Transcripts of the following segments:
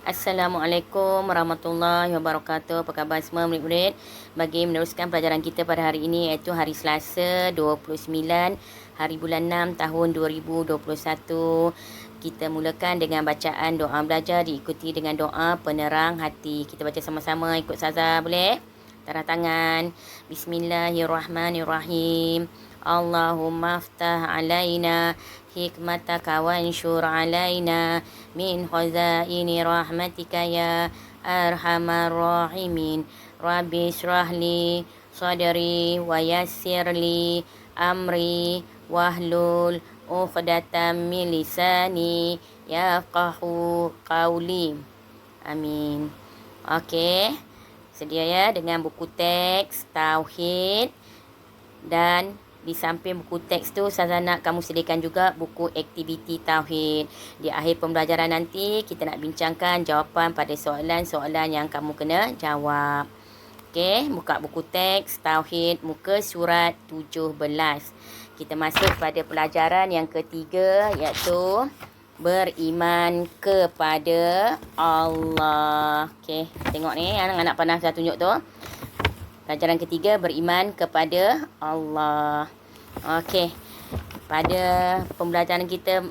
Assalamualaikum warahmatullahi wabarakatuh. Apa khabar semua murid-murid? Bagi meneruskan pelajaran kita pada hari ini, iaitu hari Selasa 29 hari bulan 6 tahun 2021. Kita mulakan dengan bacaan doa belajar diikuti dengan doa penerang hati. Kita baca sama-sama, ikut Saza boleh? Tarah tangan. Bismillahirrahmanirrahim. Allahumma aftah alaina hikmataka wanshur alaina min khazaini rahmatika ya arhamar rahimin. Rabbi syrahli sadri wa yassirli amri wahlul uqdatam min lisani yafqahu qawli. Amin. Okey. Sedia ya dengan buku teks tauhid, dan di samping buku teks tu Ustazah nak kamu sediakan juga buku aktiviti tauhid. Di akhir pembelajaran nanti kita nak bincangkan jawapan pada soalan-soalan yang kamu kena jawab. Okey, buka buku teks tauhid muka surat 17. Kita masuk pada pelajaran yang ketiga, iaitu beriman kepada Allah. Okey, tengok ni anak-anak pandang saya tunjuk tu. Pelajaran ketiga, beriman kepada Allah. Okey. Pada pembelajaran kita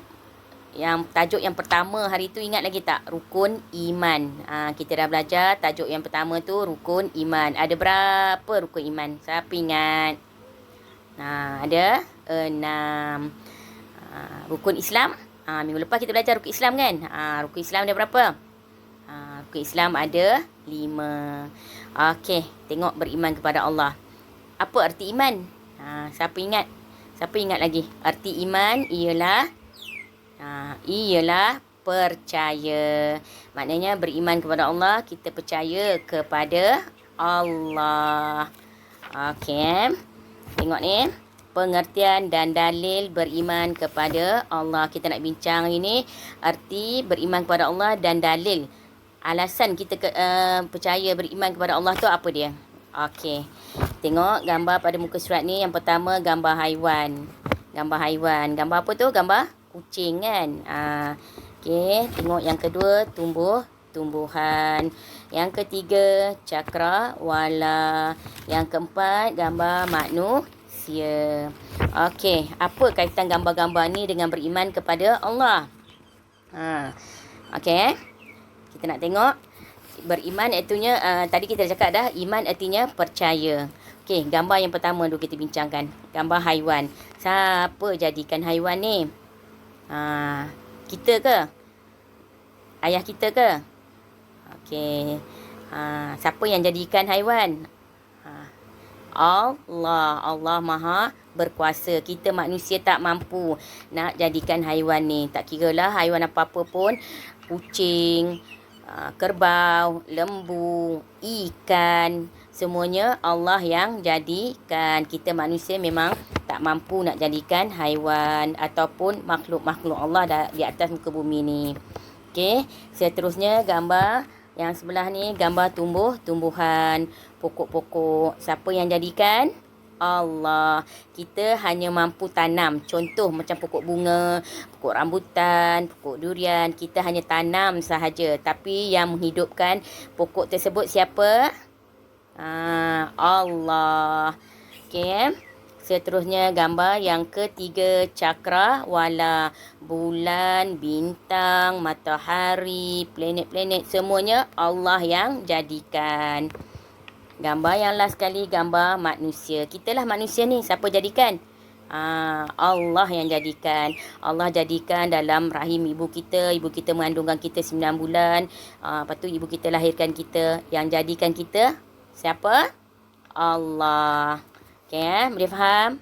yang tajuk yang pertama hari tu, ingat lagi tak? Rukun iman. Kita dah belajar tajuk yang pertama tu rukun iman. Ada berapa rukun iman? Siapa ingat? Ada 6. Rukun Islam. Minggu lepas kita belajar rukun Islam kan? Rukun Islam ada berapa? Rukun Islam ada 5. Okey, tengok beriman kepada Allah. Apa arti iman? Siapa ingat? Siapa ingat lagi? Arti iman ialah percaya. Maknanya beriman kepada Allah, kita percaya kepada Allah. Okey. Tengok ni. Pengertian dan dalil beriman kepada Allah. Kita nak bincang ini arti beriman kepada Allah dan dalil. Alasan kita percaya beriman kepada Allah tu apa dia? Okey. Tengok gambar pada muka surat ni. Yang pertama gambar haiwan. Gambar haiwan. Gambar apa tu? Gambar kucing kan? Okey. Tengok yang kedua tumbuhan. Yang ketiga cakrawala. Yang keempat gambar manusia. Okey. Apa kaitan gambar-gambar ni dengan beriman kepada Allah? Okey. Kita nak tengok beriman artinya tadi kita cakap dah, iman artinya percaya. Okey, gambar yang pertama dulu kita bincangkan. Gambar haiwan. Siapa jadikan haiwan ni? Kita ke? Ayah kita ke? Okey. Siapa yang jadikan haiwan? Allah. Allah Maha berkuasa. Kita manusia tak mampu nak jadikan haiwan ni. Tak kiralah haiwan apa-apa pun. Kucing, kerbau, lembu, ikan, semuanya Allah yang jadikan. Kita manusia memang tak mampu nak jadikan haiwan ataupun makhluk-makhluk Allah di atas muka bumi ni. Okey, seterusnya gambar yang sebelah ni gambar tumbuhan, pokok-pokok. Siapa yang jadikan? Allah. Kita hanya mampu tanam. Contoh macam pokok bunga, pokok rambutan, pokok durian. Kita hanya tanam sahaja. Tapi yang menghidupkan pokok tersebut siapa? Allah. Okey. Seterusnya gambar yang ketiga cakrawala. Bulan, bintang, matahari, planet-planet, semuanya Allah yang jadikan. Gambar yang last sekali gambar manusia. Kitalah manusia ni. Siapa jadikan? Allah yang jadikan. Allah jadikan dalam rahim ibu kita. Ibu kita mengandungkan kita 9 bulan. Lepas tu ibu kita lahirkan kita. Yang jadikan kita siapa? Allah. Okey, boleh faham?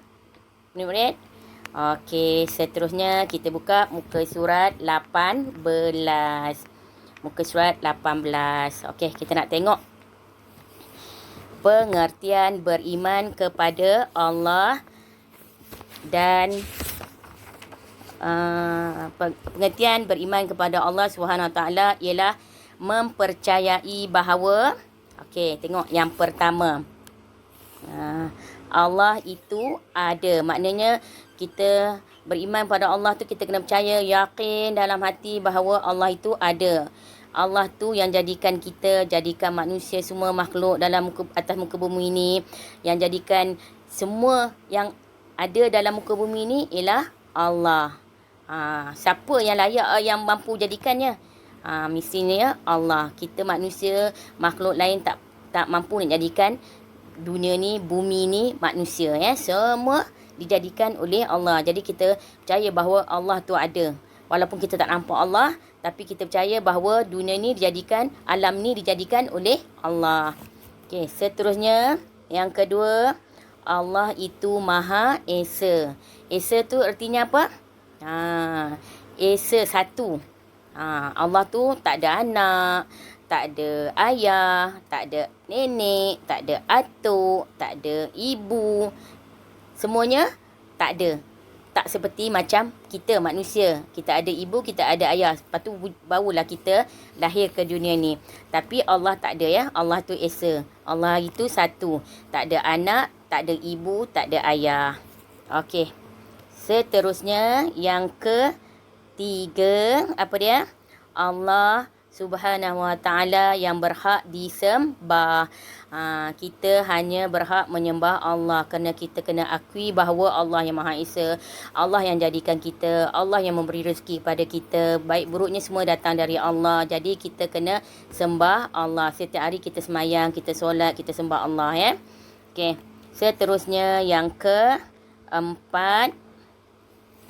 Murid-murid? Okey, seterusnya kita buka muka surat 18. Muka surat 18. Okey, kita nak tengok pengertian beriman kepada Allah dan pengertian beriman kepada Allah Subhanahu Wa Taala ialah mempercayai bahawa, okey, tengok yang pertama, Allah itu ada. Maknanya kita beriman pada Allah tu kita kena percaya, yakin dalam hati bahawa Allah itu ada. Allah tu yang jadikan kita, jadikan manusia semua makhluk dalam atas muka bumi ini, yang jadikan semua yang ada dalam muka bumi ini ialah Allah. Siapa yang layak, yang mampu jadikannya? Mestinya ya Allah. Kita manusia, makhluk lain tak mampu nak jadikan dunia ni, bumi ni, manusia ya. Semua dijadikan oleh Allah. Jadi kita percaya bahawa Allah tu ada. Walaupun kita tak nampak Allah, tapi kita percaya bahawa dunia ni dijadikan, alam ni dijadikan oleh Allah. Okey, seterusnya yang kedua, Allah itu Maha Esa. Esa tu artinya apa? Esa satu. Allah tu tak ada anak, tak ada ayah, tak ada nenek, tak ada atuk, tak ada ibu. Semuanya tak ada. Tak seperti macam kita manusia. Kita ada ibu, kita ada ayah. Lepas tu barulah kita lahir ke dunia ni. Tapi Allah tak ada ya. Allah tu Esa. Allah itu satu. Tak ada anak, tak ada ibu, tak ada ayah. Okey. Seterusnya yang ketiga, apa dia? Allah Subhanahu Wa Taala yang berhak disembah. Kita hanya berhak menyembah Allah kerana kita kena akui bahawa Allah yang Maha Esa, Allah yang jadikan kita, Allah yang memberi rezeki kepada kita. Baik buruknya semua datang dari Allah. Jadi kita kena sembah Allah. Setiap hari kita semayang, kita solat, kita sembah Allah ya. Okey. Seterusnya yang keempat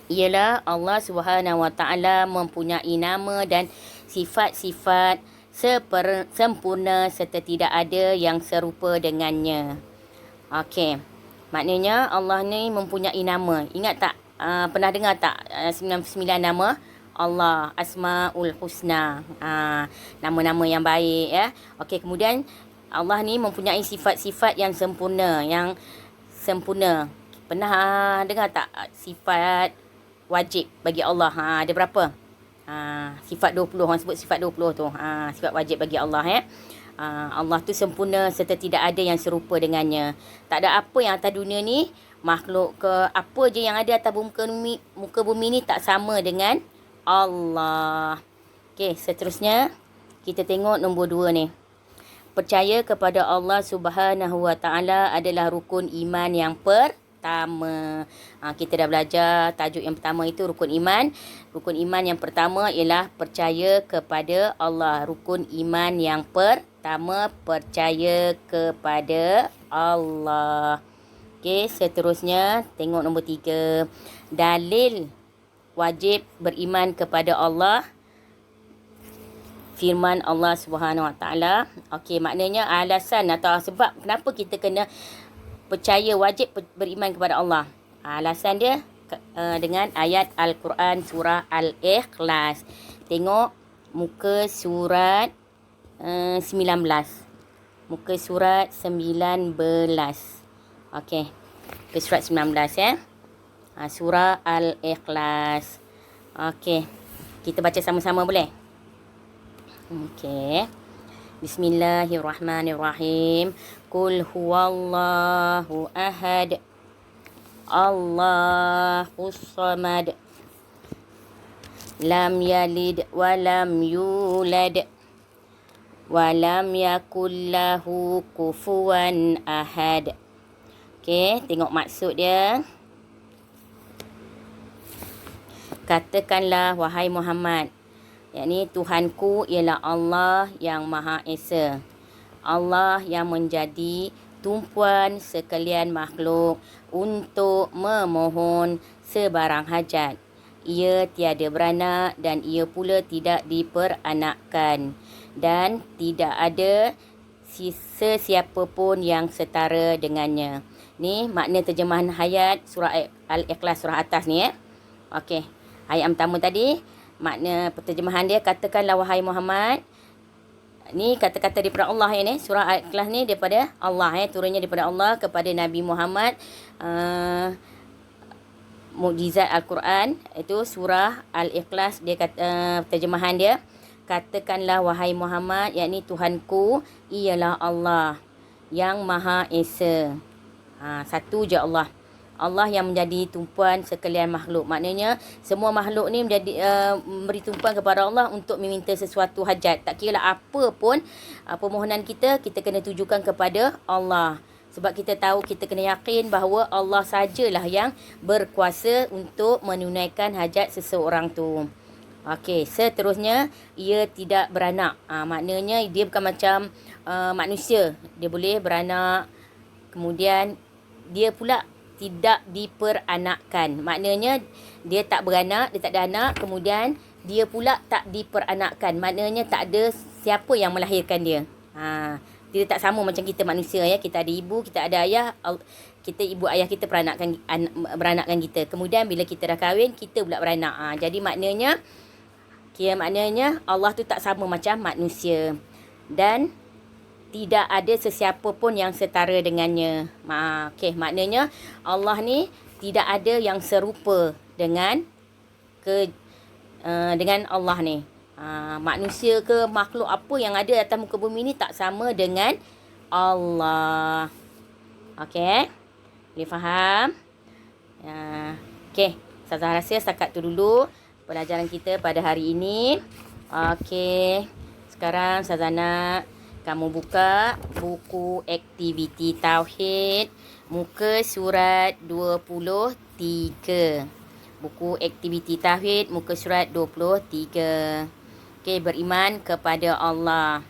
ialah Allah Subhanahu Wa Taala mempunyai nama dan sifat-sifat sempurna serta tidak ada yang serupa dengannya. Okey. Maknanya Allah ni mempunyai nama. Ingat tak? Pernah dengar tak 99 nama Allah, Asmaul Husna. Nama-nama yang baik ya. Okey, kemudian Allah ni mempunyai sifat-sifat yang sempurna, Pernah dengar tak sifat wajib bagi Allah? Ada berapa? Sifat 20, orang sebut sifat 20 tu. Sifat wajib bagi Allah ya. Allah tu sempurna serta tidak ada yang serupa dengannya. Tak ada apa yang atas dunia ni, makhluk ke apa je yang ada atas muka bumi ni tak sama dengan Allah. Okey, seterusnya kita tengok nombor 2 ni. Percaya kepada Allah Subhanahu Wa Taala adalah rukun iman yang pertama. Kita dah belajar tajuk yang pertama itu rukun iman. Rukun iman yang pertama ialah percaya kepada Allah. Rukun iman yang pertama percaya kepada Allah. Okey, seterusnya tengok nombor 3. Dalil wajib beriman kepada Allah. Firman Allah Subhanahu Wa Taala. Okey, maknanya alasan atau sebab kenapa kita kena percaya wajib beriman kepada Allah. Alasan dia dengan ayat Al-Quran surah Al-Ikhlas. Tengok muka surat 19. Muka surat 19. Okey. Muka surat 19 ya. Surah Al-Ikhlas. Okey. Kita baca sama-sama boleh? Okey. Bismillahirrahmanirrahim. Qul huwallahu ahad. Allahus samad. Lam yalid wa lam yulad. Wa lam yakul lahu kufuwan ahad. Okey, tengok maksud dia. Katakanlah wahai Muhammad, yakni Tuhanku ialah Allah yang Maha Esa. Allah yang menjadi tumpuan sekalian makhluk untuk memohon sebarang hajat. Ia tiada beranak dan ia pula tidak diperanakkan. Dan tidak ada sesiapa pun yang setara dengannya. Ni makna terjemahan ayat surah Al-Ikhlas surah atas ni ya. Okey. Ayat yang pertama tadi, makna penterjemahan dia, katakanlah wahai Muhammad. Ni kata-kata daripada Allah ya ni. Surah Al-Ikhlas ni daripada Allah ya, turunnya daripada Allah kepada Nabi Muhammad. Mukjizat Al-Quran itu surah Al-Ikhlas, dia kata terjemahan dia, katakanlah wahai Muhammad, yakni Tuhanku ialah Allah yang Maha Esa. Satu je Allah. Allah yang menjadi tumpuan sekalian makhluk. Maknanya semua makhluk ni menjadi memberi tumpuan kepada Allah untuk meminta sesuatu hajat. Tak kira apa pun permohonan kita kena tujukan kepada Allah. Sebab kita tahu, kita kena yakin bahawa Allah sajalah yang berkuasa untuk menunaikan hajat seseorang tu. Okey, seterusnya ia tidak beranak. Maknanya dia bukan macam manusia. Dia boleh beranak. Kemudian dia pula tidak diperanakkan. Maknanya dia tak beranak, dia tak ada anak. Kemudian dia pula tak diperanakkan. Maknanya tak ada siapa yang melahirkan dia. Dia tak sama macam kita manusia ya. Kita ada ibu, kita ada ayah. Kita ibu ayah kita beranakkan kita. Kemudian bila kita dah kahwin, kita pula beranak. Jadi maknanya Allah tu tak sama macam manusia. Dan tidak ada sesiapa pun yang setara dengannya. Maknanya Allah ni tidak ada yang serupa dengan Allah ni. Manusia ke makhluk apa yang ada atas muka bumi ni tak sama dengan Allah. Okey. Boleh faham? Okey. Ustazah rasa setakat tu dulu pelajaran kita pada hari ini. Okey. Sekarang Ustazah nak kamu buka buku aktiviti Tauhid muka surat 23. Buku aktiviti Tauhid muka surat 23. Okey, beriman kepada Allah.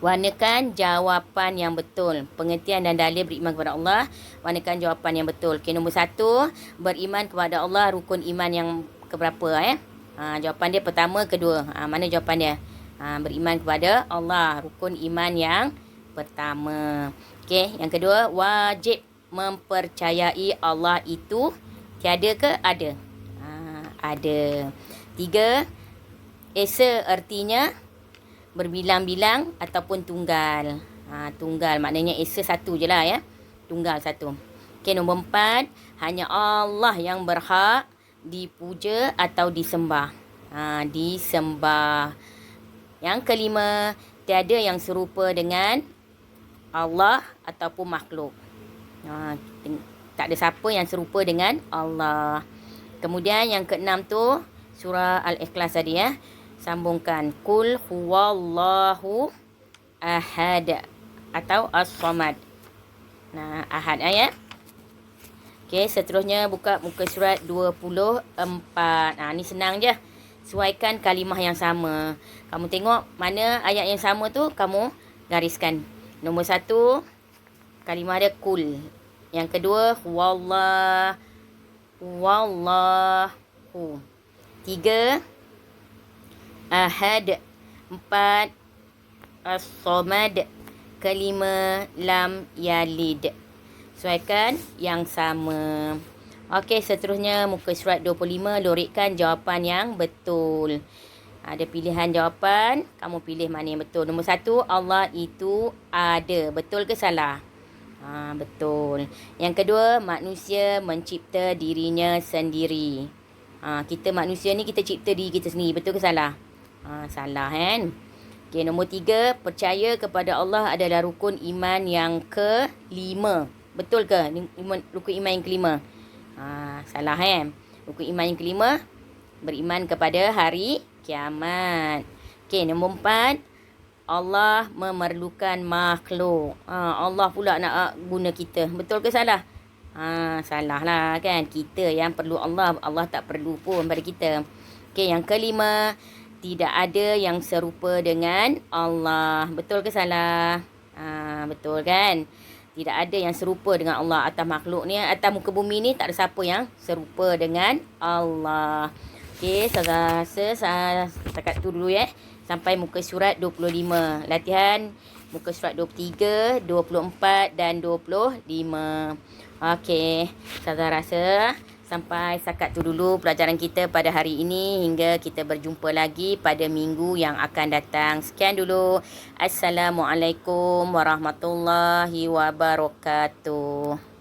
Warnakan jawapan yang betul. Pengertian dan dalil beriman kepada Allah. Warnakan jawapan yang betul. Okey, nombor 1, beriman kepada Allah rukun iman yang keberapa jawapan dia pertama, kedua. Mana jawapan dia? Beriman kepada Allah, rukun iman yang pertama. Okey, yang kedua, wajib mempercayai Allah itu tiada ke ada? Ada. 3, esa artinya berbilang-bilang ataupun tunggal. Tunggal maknanya esa satu je lah ya. Tunggal satu. Okey, nombor 4, hanya Allah yang berhak dipuja atau disembah. Disembah. Yang kelima, tiada yang serupa dengan Allah ataupun makhluk. Tak ada siapa yang serupa dengan Allah. Kemudian yang keenam tu, surah Al-Ikhlas tadi ya. Sambungkan. Qul huwallahu ahad atau as-samad. Ahad ya. Okey, seterusnya buka muka surat 24. Ni senang je. Sesuaikan kalimah yang sama. Kamu tengok mana ayat yang sama tu, kamu gariskan. Nombor 1, kalimah dia kul. Yang kedua, wallahu. 3, ahad. 4, as-samad. Kelima, lam yalid. Sesuaikan yang sama. Okey, seterusnya muka surat 25, lorikkan jawapan yang betul. Ada pilihan jawapan, kamu pilih mana yang betul. Nombor 1, Allah itu ada. Betul ke salah? Betul. Yang kedua, manusia mencipta dirinya sendiri. Kita manusia ni kita cipta diri kita sendiri. Betul ke salah? Salah kan? Okey, nombor 3, percaya kepada Allah adalah rukun iman yang kelima. Betul ke? Rukun iman yang kelima. Salah kan? Rukun iman yang kelima, beriman kepada hari kiamat. Okey, nombor 4, Allah memerlukan makhluk. Allah pula nak guna kita. Betul ke salah? Salah lah kan? Kita yang perlu Allah. Allah tak perlu pun pada kita. Okey, yang kelima, tidak ada yang serupa dengan Allah. Betul ke salah? Betul kan? Tidak ada yang serupa dengan Allah atas makhluk ni. Atas muka bumi ni tak ada siapa yang serupa dengan Allah. Okey, saya rasa setakat tu dulu ya. Sampai muka surat 25. Latihan muka surat 23, 24 dan 25. Okey, saya rasa sampai setakat tu dulu pelajaran kita pada hari ini. Hingga kita berjumpa lagi pada minggu yang akan datang. Sekian dulu. Assalamualaikum warahmatullahi wabarakatuh.